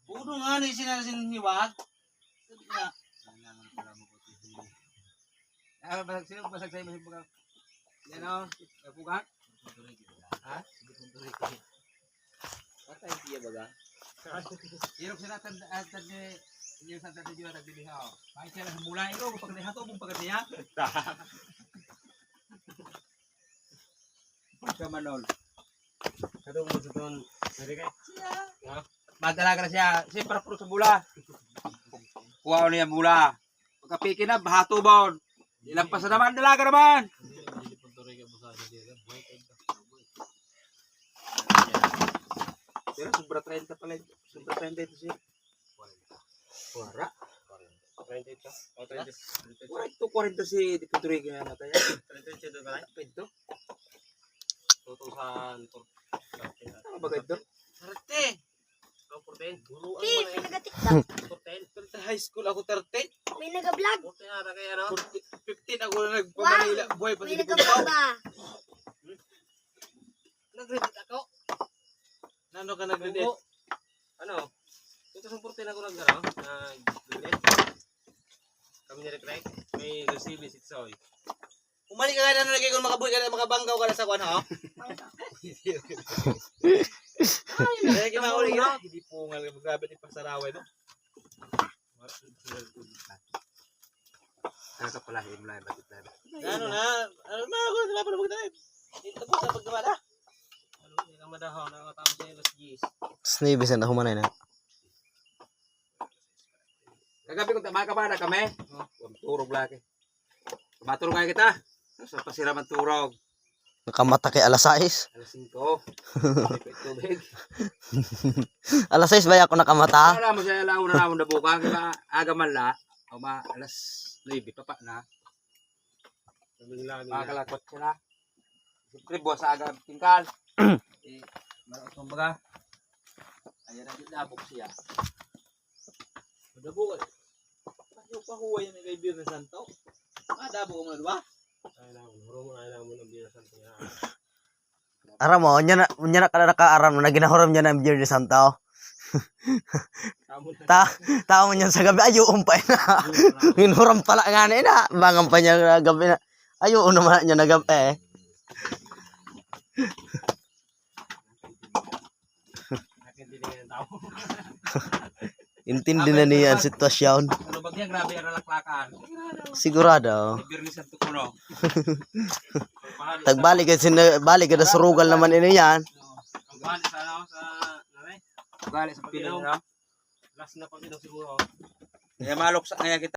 Puno nga ni sinasin hiwag. Sino basag sa'yo basag baga? Yan o, pugak. Ha? Patay siya baga? Irok sila tanda ni yung santa ni Diyo nagbili ha. Bakit siya lang mulai ko pag nahato mong pagkat niya? Kamanol. Kadong mo sa doon. Pwede kayo? Magdalaga na siya. Siyempre puro sa bula. Kuha ko niya bula. Pagkapiki na, bahato ba? Ilang pa sa naman, dalaga naman. Pero sobra 30 pala. Sobra 30 ito siya. Wara. 30 ito. Wara ito 40 si Diputuri kaya mataya. 30 ito ka lang? Ito. 2,000. Ano ba ito? 30. Eh, pinagatiktak. 30 high school ako 30. May nag-vlog. 15 ako na nagpamanila. Buhay pa May sa nag-vlog ba? Nag-reddit ako. Nano ka nag-reddit? Ano? 2014 ako nag-reddit. Kami ni-recrack. May receive si Soy. Umali ka nga na nalagay kung makabuhi ka na makabanggaw ka na sa kwan, ha? Ay, kinahuli ka. Hindi po nga magabi ni Pasaraway, no? Ano ka pala? Himla, bakit na? Ano na? Ano na ako? Wala pa na magdahil. Dito po sa paggawa na. Ano? Hindi ka madahaw. Nakatapos sa ilas G's. Snibis na humanay na. Kagabi kung tama ka ba na kami? Turog laki. Tumatulog kaya kita. Sa pasiraman turog. Nakamata kay alas 6. Alas 5. Tubig. Alas 6 ba ako nakamata? Alam mo siya alaw na ramon na buka. Kaya aga man la. O alas 9 pa na. Makakalakot sila. Siyempre buwas sa aga tingkal. Marot mong baga. Ayan na dinabok siya. Madabok eh. Yung pahuwa yan kay Birna Santo. Madabok mo na ba? Aram mo, nya na kada nakaaram na ginahuram niya ng beer ni Santo. Tao mo niya sa gabi, ayo umpay na. Ginuram pala nga na, bangang pa niya na gabi na. Ayo naman niya na gabi. Intindi na niya ang sitwasyon. Ano ba niya? Grabe ang nalaklakan. Sigurado. Birna Santo ko no. Tagbalik balik ka surugal naman ini yan. Ang bali sa ano sa nanay. Bali sa pila na. Last na pag ito siguro. Kaya malok sa kaya kita.